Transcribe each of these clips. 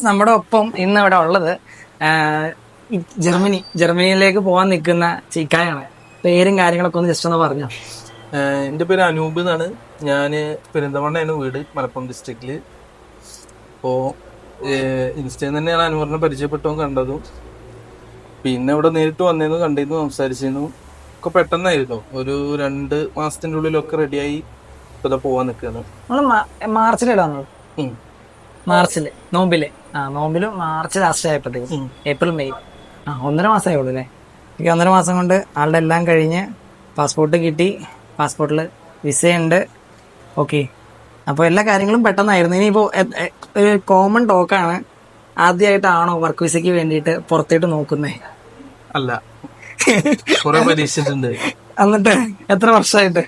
നമ്മുടെ ഒപ്പം ഇന്ന് ഇവിടെ ഉള്ളത് ജർമ്മനിയിലേക്ക് പോകാൻ നിൽക്കുന്ന ചിക്കായാണ്. പേരും കാര്യങ്ങളൊക്കെ ഒന്ന് ജസ്റ്റ് ഒന്ന് പറഞ്ഞോ. എൻ്റെ പേര് അനൂപ് എന്നാണ്. ഞാൻ പെരിന്തൽമണ്ണയാണ് വീട്, മലപ്പുറം ഡിസ്ട്രിക്റ്റില്. അപ്പോൾ ഇൻസ്റ്റയിൽ തന്നെയാണ് അനുവറിനെ പരിചയപ്പെട്ടതും കണ്ടതും. പിന്നെ ഇവിടെ നേരിട്ട് വന്നിരുന്നു, കണ്ടിരുന്നു, സംസാരിച്ചിരുന്നു. ഒക്കെ പെട്ടെന്നായിരുന്നു. ഒരു 2 മാസത്തിൻ്റെ ഉള്ളിലൊക്കെ റെഡിയായി ഇപ്പൊ പോവാൻ നിൽക്കുകയാണ്. മാർച്ചിലിടാന്ന് മാർച്ചില് നോമ്പില് മാർച്ച് ലാസ്റ്റ് ആയപ്പോഴത്തേക്കും ഏപ്രിൽ മെയ് 1.5 മാസമേ ഉള്ളൂ അല്ലേ. എനിക്ക് 1.5 മാസം കൊണ്ട് ആളുടെ എല്ലാം കഴിഞ്ഞ് പാസ്പോർട്ട് കിട്ടി, പാസ്പോർട്ടിൽ വിസയുണ്ട്. ഓക്കെ, അപ്പോൾ എല്ലാ കാര്യങ്ങളും പെട്ടെന്നായിരുന്നു. ഇനിയിപ്പോൾ ഒരു കോമൺ ടോക്കാണ്, ആദ്യമായിട്ടാണോ വർക്ക് വിസയ്ക്ക് വേണ്ടിയിട്ട് പുറത്തേട്ട് നോക്കുന്നേ? അല്ല, കുറെ പരീക്ഷിച്ചിട്ടുണ്ട്. എന്നിട്ട് എത്ര വർഷമായിട്ട്?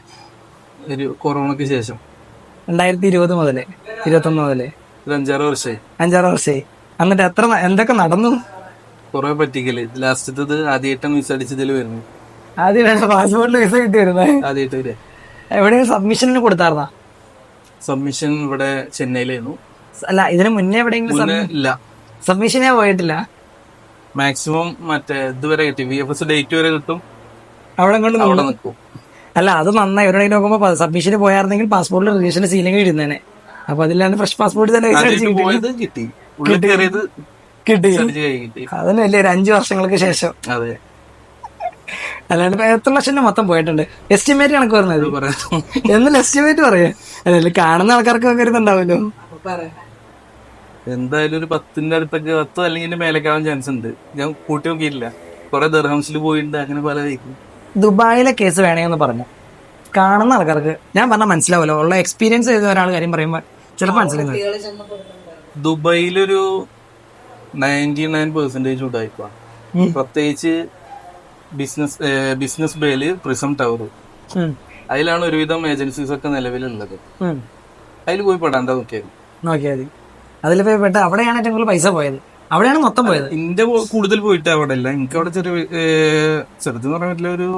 ഒരു കൊറോണയ്ക്ക് ശേഷം 2020 മുതല് 21 മുതല് 5-6 വർഷമായി. 5-6 വർഷമായി. എന്നിട്ട് എന്തൊക്കെ നടന്നു? കുറെ പറ്റിക്കല്. ലാസ്റ്റത്തത് ആദ്യമായിട്ടാണ് വിസ അടിച്ചതിൽ വരുന്നത്. ആദ്യമായിട്ട് പാസ്പോർട്ടിൽ വിസ കിട്ടി വരുന്നത് ആദ്യമായിട്ട് വരെ. എവിടെയും സബ്മിഷനിന് കൊടുത്തായിരുന്ന? സബ്മിഷൻ ഇവിടെ ചെന്നൈയിലായിരുന്നു. അല്ല, ഇതിന് മുന്നേ എവിടെയെങ്കിലും ഇല്ല, സബ്മിഷനേ പോയിട്ടില്ല. മാക്സിമം മറ്റേ ഇതുവരെ കിട്ടി, VFS ഡേറ്റ് വരെ കിട്ടും, അവിടെ കൊണ്ട് അവിടെ നിൽക്കും. അല്ല, അത് നന്നായി. ഇവരുടെ നോക്കുമ്പോ സബ്മിഷന് പോയായിരുന്നെങ്കിൽ പാസ്പോർട്ടിൽ രജിസ്ട്രേഷൻ സീലിംഗ് ഇടുന്നേനെ. അപ്പൊ അതിലാണ് ഫ്രഷ് പാസ്പോർട്ട് തന്നെ കിട്ടി. അതിന് വലിയ ഒരു 5 വർഷങ്ങൾക്ക് ശേഷം. അതെ. അല്ലാണ്ട് എത്ര ലക്ഷം മൊത്തം പോയിട്ടുണ്ട്? എസ്റ്റിമേറ്റ് കണക്ക് പറഞ്ഞത് എന്നല്ല, എസ്റ്റിമേറ്റ് പറയാ. അല്ല, കാണുന്ന ആൾക്കാർക്ക് വരുന്നുണ്ടാവല്ലോ. എന്തായാലും ഒരു 10ന്റെ അടുത്തൊക്കെ, 10 അല്ലെങ്കിൽ മേലേക്കാവാൻ ചാൻസ് ഉണ്ട്. ഞാൻ കൂട്ടി നോക്കിയില്ല. കുറെ ദർഹംസിൽ പോയിട്ടുണ്ട്, അങ്ങനെ പല വയ്ക്കും. ദുബായിലെ കേസ് വേണമെന്ന് പറഞ്ഞു കാണുന്ന ആൾക്കാർക്ക് ഞാൻ പറഞ്ഞാൽ മനസ്സിലാവുമല്ലോ. ഉള്ള എക്സ്പീരിയൻസ് ചെയ്ത ഒരാൾ കാര്യം പറയുമ്പോൾ ചിലപ്പോൾ മനസ്സിലാകും. ദുബായിലൊരു 99% ഉടായിപ്പാ. പ്രത്യേകിച്ച് ബിസിനസ് ബേയില് പ്രിസം ടവർ, അതിലാണ് ഒരുവിധം ഏജൻസീസ് ഒക്കെ നിലവിലുള്ളത്. അതിൽ പോയി പെടാണ്ട നോക്കിയാൽ മതി. അതിൽ പോയി പെട്ട അവിടെയാണ് ഏറ്റവും കൂടുതൽ പൈസ പോയത്. അവിടെയാണ് മൊത്തം പോയത്. എന്റെ കൂടുതൽ പോയിട്ട് അവിടെ അല്ല. എനിക്ക് അവിടെ ചെറുതെന്ന് പറയാൻ പറ്റില്ല, ഒരു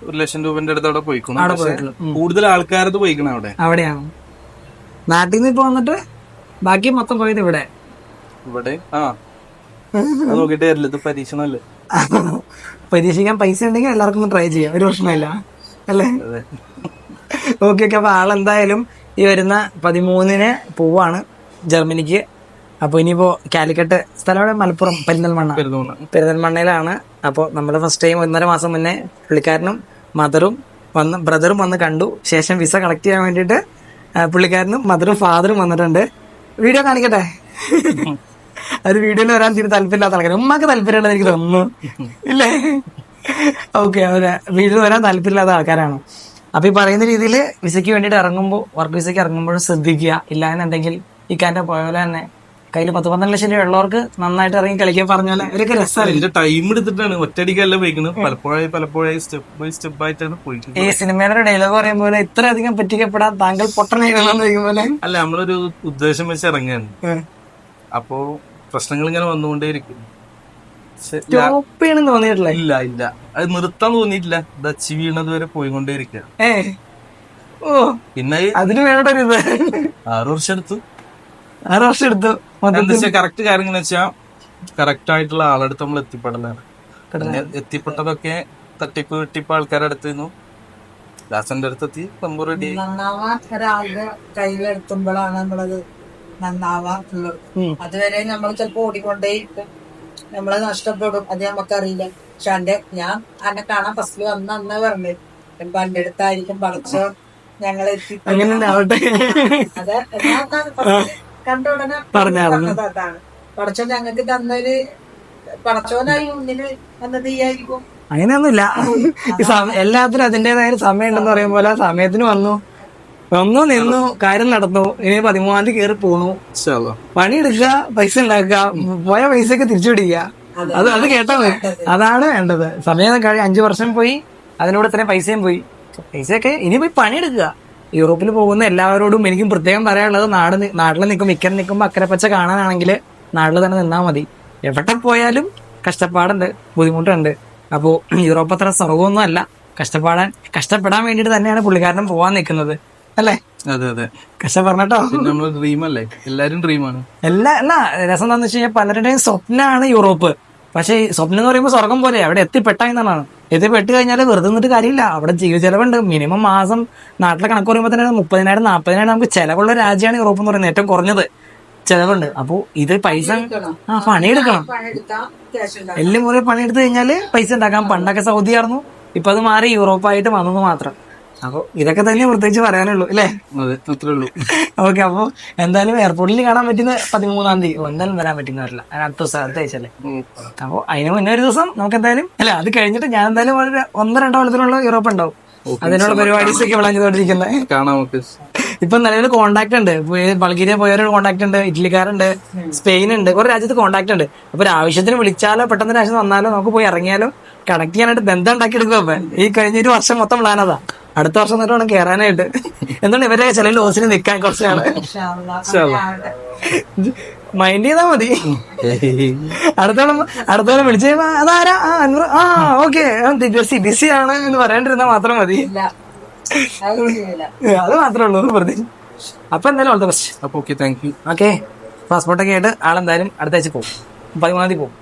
1 ലക്ഷം രൂപന്റെ അടുത്ത് അവിടെ പോയിക്കണം. കൂടുതൽ ആൾക്കാരത് പോയിക്കണം അവിടെയാണ്. നാട്ടിൽ നിന്ന് ഇപ്പൊ വന്നിട്ട് ബാക്കി മൊത്തം പോയത് ഇവിടെ. നോക്കിട്ട് വരില്ല, ഇത് പരീക്ഷണല്ലേ. പരീക്ഷിക്കാൻ പൈസ ഉണ്ടെങ്കിൽ എല്ലാവർക്കും ഒന്ന് ട്രൈ ചെയ്യാം, ഒരു പ്രശ്നമില്ല അല്ലേ. ഓക്കെ. അപ്പൊ ആളെന്തായാലും ഈ വരുന്ന 13-ന് പോവാണ് ജർമ്മനിക്ക്. അപ്പൊ ഇനിയിപ്പോ കാലിക്കട്ട്, സ്ഥലം അവിടെ മലപ്പുറം പെരിന്തൽമണ്ണയിലാണ്. അപ്പോൾ നമ്മൾ ഫസ്റ്റ് ടൈം 1.5 മാസം മുന്നേ പുള്ളിക്കാരനും ബ്രദറും വന്ന് കണ്ടു. ശേഷം വിസ കളക്ട് ചെയ്യാൻ വേണ്ടിയിട്ട് പുള്ളിക്കാരനും മദറും ഫാദറും വന്നിട്ടുണ്ട്. വീഡിയോ കാണിക്കട്ടെ? അത് വീഡിയോയിൽ വരാൻ തീരെ താല്പര്യമില്ലാത്ത ആൾക്കാർ, ഉമ്മക്ക് താല്പര്യമുള്ളത് എനിക്ക് തോന്നുന്നു ഇല്ലേ? ഓക്കെ, അവര് വീഡിയോയിൽ വരാൻ താല്പര്യമില്ലാത്ത ആൾക്കാരാണ്. അപ്പൊ ഈ പറയുന്ന രീതിയിൽ വിസയ്ക്ക് വേണ്ടിയിട്ട് ഇറങ്ങുമ്പോൾ, വർക്ക് വിസയ്ക്ക് ഇറങ്ങുമ്പോഴും ശ്രദ്ധിക്കുക. ഇല്ല എന്നുണ്ടെങ്കിൽ ഈ കാൻ്റെ പോയ പോലെ തന്നെ കയ്യിൽ 10-12 ലക്ഷം രൂപ ഉള്ളവർക്ക് നന്നായിട്ട് ഇറങ്ങി കളിക്കാൻ പറഞ്ഞ പോലെ ഇവരൊക്കെ രസമാണ്. ടൈം എടുത്തിട്ടാണ്, ഒറ്റയടിക്കല്ല പോയിക്കുന്നത്. പലപ്പോഴായി സ്റ്റെപ്പ് ആയിട്ടാണ് പോയിട്ട്. ഈ സിനിമയുടെ ഡയലോഗ് പറയും പോലെ ഇത്രയധികം പറ്റിക്കപ്പെടാൻ താങ്കൾ പൊട്ടനാണെന്ന് ചോദിക്കും പോലെ. അല്ല, നമ്മളൊരു ഉദ്ദേശം വെച്ച് ഇറങ്ങാണ്. അപ്പോ പ്രശ്നങ്ങൾ ഇങ്ങനെ വന്നുകൊണ്ടേയിരിക്കും. തോന്നിയിട്ടില്ല. ഇല്ല, അത് നിർത്താൻ തോന്നിയിട്ടില്ല. ഇത് അച്ചീവ് ചെയ്യണത് വരെ പോയിക്കൊണ്ടേയിരിക്കുക. പിന്നെ അതിന് വേണ്ടൊരു 6 വർഷം എടുത്തു. 6 വർഷം എടുത്തു. കറക്റ്റ് കാര്യങ്ങൾ വെച്ചാൽ കറക്റ്റ് ആയിട്ടുള്ള ആളെടുത്ത് നമ്മൾ എത്തിപ്പെടലാണ്. എത്തിപ്പെട്ടതൊക്കെ തട്ടിപ്പ് വെട്ടിപ്പ് ആൾക്കാരുടെ അടുത്തിരുന്നു. ദാസന്റെ അടുത്തെത്തി, സംഭവം റെഡി. ഒരാളുടെ കയ്യിലെത്തുമ്പോഴാണ് നമ്മളത് നന്നാവാറുള്ളത്. അതുവരെ നമ്മൾ ചിലപ്പോ ഓടിക്കൊണ്ടേയിരിക്കും, നമ്മള് നഷ്ടപ്പെടും. അത് നമുക്കറിയില്ല. പക്ഷെ ഞാൻ എന്നെ കാണാൻ ഫസ്റ്റിൽ അന്ന് പറഞ്ഞത് എന്റെ അടുത്തായിരിക്കും പഠിച്ചോ ഞങ്ങളെ അതെ കണ്ട ഉടനെ പറഞ്ഞതാണ്. പഠിച്ചോ ഞങ്ങൾക്ക് തന്നൊരു പഠിച്ചോനായി മുന്നിൽ വന്നത് ഈയായിരിക്കും. അങ്ങനെയൊന്നുമില്ല. എല്ലാത്തിനും അതിന്റേതായ സമയം ഉണ്ടെന്ന് പറയും പോലെ സമയത്തിന് വന്നു നിന്നു, കാര്യം നടന്നു. ഇനി 13-ാം തീയതി കയറി പോണു, പണിയെടുക്കുക, പൈസ ഉണ്ടാക്കുക, പോയ പൈസയൊക്കെ തിരിച്ചു പിടിക്കുക. അത് കേട്ടാ മതി. അതാണ് വേണ്ടത്. സമയം 5 വർഷം പോയി, അതിനോട് ഇത്രയും പൈസയും പോയി. പൈസയൊക്കെ ഇനി പോയി പണിയെടുക്കുക. യൂറോപ്പിൽ പോകുന്ന എല്ലാവരോടും എനിക്കും പ്രത്യേകം പറയാനുള്ളത്, നാട്ടിൽ നിൽക്കുമ്പോൾ അക്കരപ്പച്ച കാണാനാണെങ്കിൽ നാട്ടിൽ തന്നെ നിന്നാൽ മതി. എവിടെ പോയാലും കഷ്ടപ്പാടുണ്ട്, ബുദ്ധിമുട്ടുണ്ട്. അപ്പോൾ യൂറോപ്പ് അത്ര സ്വർഗമൊന്നും അല്ല. കഷ്ടപ്പെടാൻ വേണ്ടിയിട്ട് തന്നെയാണ് പുള്ളിക്കാരനും പോകാൻ നിൽക്കുന്നത് അല്ലേ? അതെ അതെ. കഷ്ടം പറഞ്ഞട്ടോ. പിന്നെ നമ്മളെ ഡ്രീം അല്ലേ, എല്ലാരും ഡ്രീമാണ്. അല്ല രസം എന്താന്ന് വെച്ച് കഴിഞ്ഞാൽ പലരുടെയും സ്വപ്നമാണ് യൂറോപ്പ്. പക്ഷെ ഈ സ്വപ്നം എന്ന് പറയുമ്പോൾ സ്വർഗം പോലെ അവിടെ എത്തിപ്പെട്ടായെന്നാണ്. എത്തിപ്പെട്ട് കഴിഞ്ഞാൽ വെറുതെ നിന്നിട്ട് കാര്യമില്ല. അവിടെ ജീവിത ചെലവുണ്ട്. മിനിമം മാസം നാട്ടിലെ കണക്ക് പറയുമ്പോൾ തന്നെ 30,000 40,000 നമുക്ക് ചെലവുള്ള രാജ്യമാണ് യൂറോപ്പ് എന്ന് പറയുന്നത്. ഏറ്റവും കുറഞ്ഞത് ചെലവുണ്ട്. അപ്പൊ ഇത് പൈസ പണിയെടുക്കണം. പണിയെടുത്താൽ ക്യാഷ് ഉണ്ടാവും. എല്ലാം മുറി പണിയെടുത്ത് കഴിഞ്ഞാല് പൈസ ഉണ്ടാക്കാം. പണ്ടൊക്കെ സൗദി ആയിരുന്നു, ഇപ്പൊ അത് മാറി യൂറോപ്പായിട്ട് വന്നത് മാത്രം. അപ്പൊ ഇതൊക്കെ തന്നെ പ്രത്യേകിച്ച് പറയാനുള്ളൂ അല്ലേ? അതെ, അത്രേ ഉള്ളൂ. ഓക്കെ, അപ്പൊ എന്തായാലും എയർപോർട്ടിൽ കാണാൻ പറ്റുന്ന 13-ാം തീയതി എന്തായാലും വരാൻ പറ്റുന്നവരില്ല. അടുത്ത ദിവസം അടുത്ത ആഴ്ചല്ലേ. അപ്പൊ അതിന് മുന്നേ ഒരു ദിവസം നമുക്ക് എന്തായാലും അല്ല, അത് കഴിഞ്ഞിട്ട് ഞാൻ എന്തായാലും ഒരു 1-2 കൊല്ലത്തിനുള്ള യൂറോപ്പ് ഉണ്ടാവും. അതിനുള്ള പരിപാടീസ് ഒക്കെ പ്ലാൻ ചെയ്തോണ്ടിരിക്കുന്നത്. കാണാം നമുക്ക്. ഇപ്പൊ നിലവിൽ കോണ്ടാക്ട് ഉണ്ട്. ബൾഗേറിയ പോയവരൊരു കോണ്ടാക്ട് ഉണ്ട്, ഇറ്റലിക്കാരുണ്ട്, സ്പെയിൻ ഉണ്ട്, കുറെ രാജ്യത്ത് കോണ്ടാക്ട് ഉണ്ട്. അപ്പൊ ഒരു ആവശ്യത്തിന് വിളിച്ചാലോ പെട്ടെന്ന് ഒരു ആവശ്യം വന്നാലോ നമുക്ക് പോയി ഇറങ്ങിയാലോ കണക്ട് ചെയ്യാനായിട്ട് ബന്ധം ഉണ്ടാക്കി എടുക്കും. അപ്പൊ ഈ കഴിഞ്ഞൊരു വർഷം മൊത്തം പ്ലാൻ അതാ. അടുത്ത വർഷം എന്നിട്ട് വേണം കയറാനായിട്ട്. എന്താണ് ഇവരെ ചില ലോസിന് നിൽക്കാൻ കുറച്ചാണ്. മൈൻഡ് ചെയ്താ മതി. അടുത്തോളം വിളിച്ചു കഴിയുമ്പോ അതാരാ, അൻവർ, ഓക്കെ ബിസി ആണ് എന്ന് പറയാണ്ടിരുന്നാ മാത്രം മതി. അത് മാത്രമേ ഉള്ളൂ പ്രത്യേകിച്ച്. അപ്പൊ എന്തായാലും ഓൾ ദ ബെസ്റ്റ്. അപ്പൊ ഓക്കെ, താങ്ക് യു. ഓക്കെ, പാസ്പോർട്ടൊക്കെ ആയിട്ട് ആളെന്തായാലും അടുത്ത ആഴ്ച പോകും. 13-ാം തീയതി പോകും.